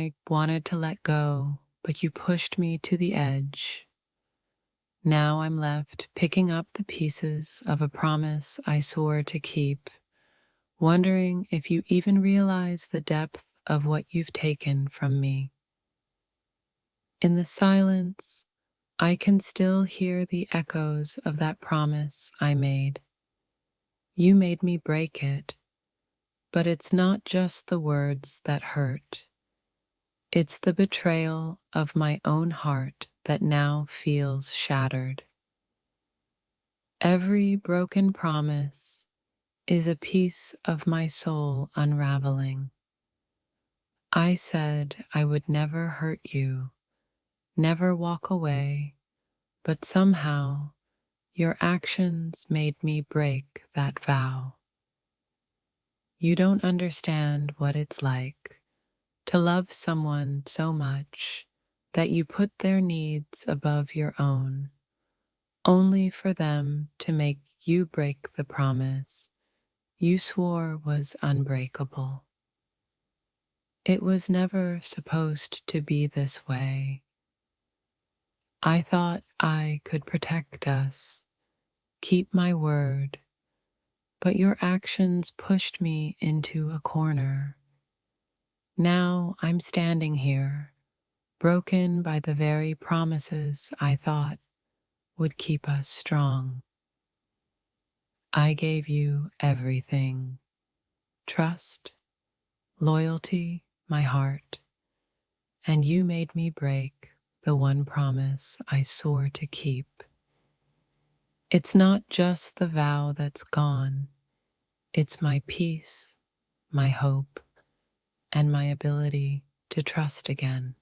I wanted to let go, but you pushed me to the edge. Now I'm left picking up the pieces of a promise I swore to keep, wondering if you even realize the depth of what you've taken from me. In the silence, I can still hear the echoes of that promise I made. You made me break it, but it's not just the words that hurt. It's the betrayal of my own heart that now feels shattered. Every broken promise is a piece of my soul unraveling. I said I would never hurt you, never walk away, but somehow your actions made me break that vow. You don't understand what it's like to love someone so much that you put their needs above your own, only for them to make you break the promise you swore was unbreakable. It was never supposed to be this way. I thought I could protect us, keep my word, but your actions pushed me into a corner. Now I'm standing here, broken by the very promises I thought would keep us strong. I gave you everything: trust, loyalty, my heart, and you made me break the one promise I swore to keep. It's not just the vow that's gone, it's my peace, my hope, and my ability to trust again.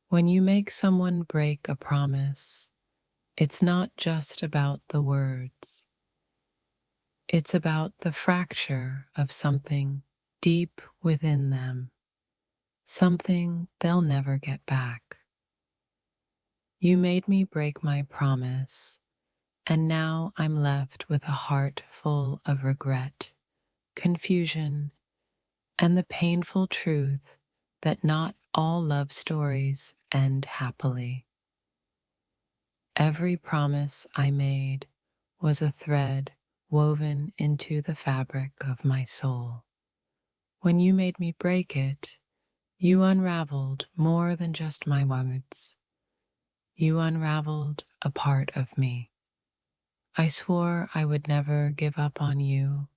When you make someone break a promise, it's not just about the words. It's about the fracture of something deep within them, something they'll never get back. You made me break my promise, and now I'm left with a heart full of regret, confusion, and the painful truth that not all love stories end happily. Every promise I made was a thread woven into the fabric of my soul. When you made me break it, you unraveled more than just my words. You unraveled a part of me. I swore I would never give up on you,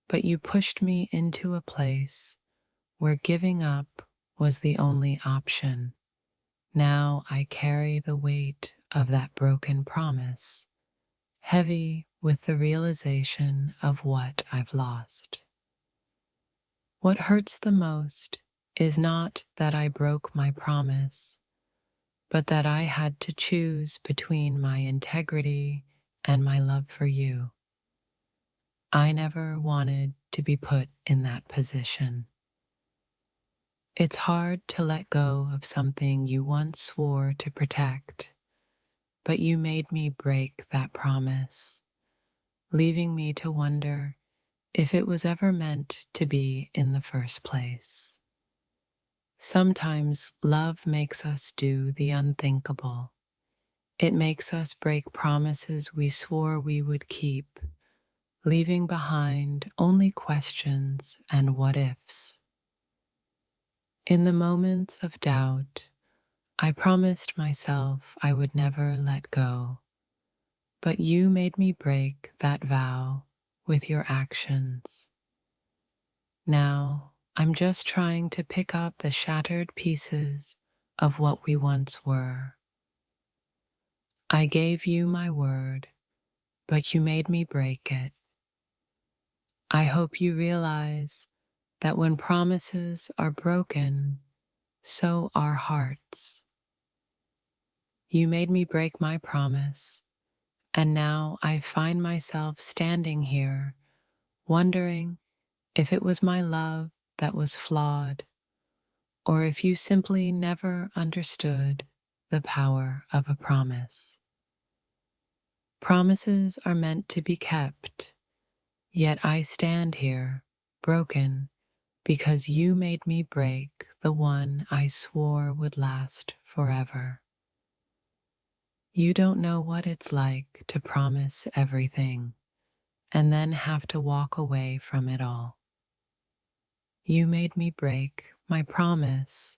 but you pushed me into a place where giving up was the only option. Now I carry the weight of that broken promise, heavy with the realization of what I've lost. What hurts the most is not that I broke my promise, but that I had to choose between my integrity and my love for you. I never wanted to be put in that position. It's hard to let go of something you once swore to protect, but you made me break that promise, leaving me to wonder if it was ever meant to be in the first place. Sometimes love makes us do the unthinkable. It makes us break promises we swore we would keep, leaving behind only questions and what ifs. In the moments of doubt, I promised myself I would never let go, but you made me break that vow with your actions. Now, I'm just trying to pick up the shattered pieces of what we once were. I gave you my word, but you made me break it. I hope you realize that when promises are broken, so are hearts. You made me break my promise, and now I find myself standing here, wondering if it was my love that was flawed, or if you simply never understood the power of a promise. Promises are meant to be kept, yet I stand here, broken, because you made me break the one I swore would last forever. You don't know what it's like to promise everything and then have to walk away from it all. You made me break my promise,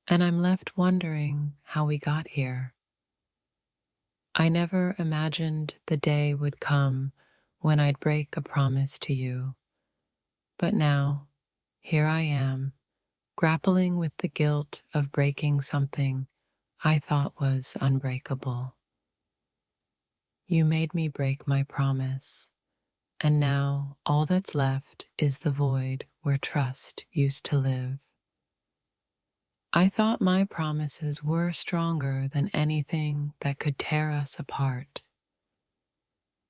and I'm left wondering how we got here. I never imagined the day would come when I'd break a promise to you, but now, here I am, grappling with the guilt of breaking something I thought was unbreakable. You made me break my promise, and now all that's left is the void where trust used to live. I thought my promises were stronger than anything that could tear us apart.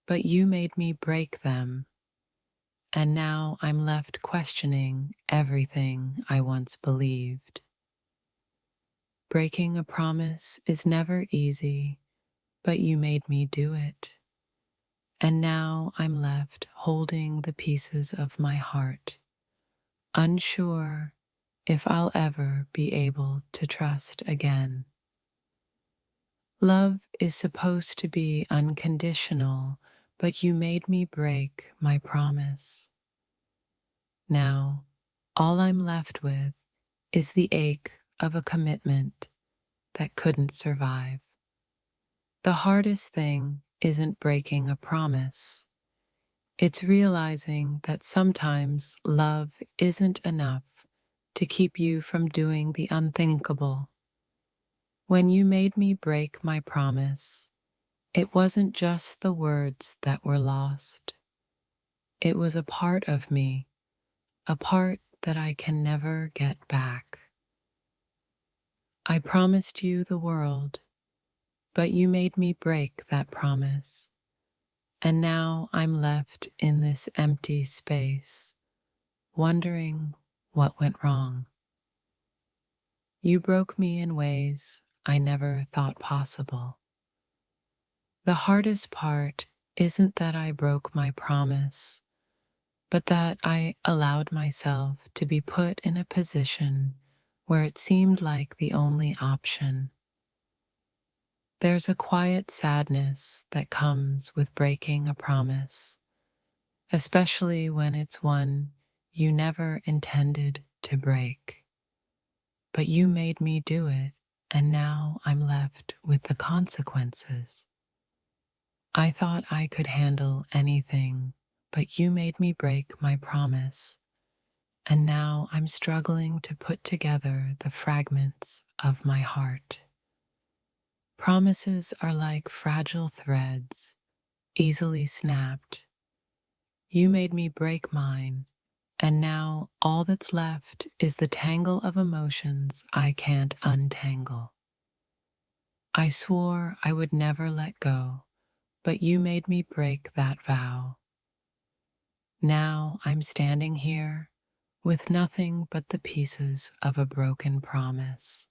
But you made me break them, and now I'm left questioning everything I once believed. Breaking a promise is never easy, but you made me do it. And now I'm left holding the pieces of my heart, unsure if I'll ever be able to trust again. Love is supposed to be unconditional, but you made me break my promise. Now, all I'm left with is the ache of a commitment that couldn't survive. The hardest thing isn't breaking a promise. It's realizing that sometimes love isn't enough to keep you from doing the unthinkable. When you made me break my promise, it wasn't just the words that were lost. It was a part of me, a part that I can never get back. I promised you the world, but you made me break that promise. And now I'm left in this empty space, wondering what went wrong. You broke me in ways I never thought possible. The hardest part isn't that I broke my promise, but that I allowed myself to be put in a position where it seemed like the only option. There's a quiet sadness that comes with breaking a promise, especially when it's one you never intended to break. But you made me do it, and now I'm left with the consequences. I thought I could handle anything, but you made me break my promise, and now I'm struggling to put together the fragments of my heart. Promises are like fragile threads, easily snapped. You made me break mine, and now all that's left is the tangle of emotions I can't untangle. I swore I would never let go, but you made me break that vow. Now I'm standing here with nothing but the pieces of a broken promise.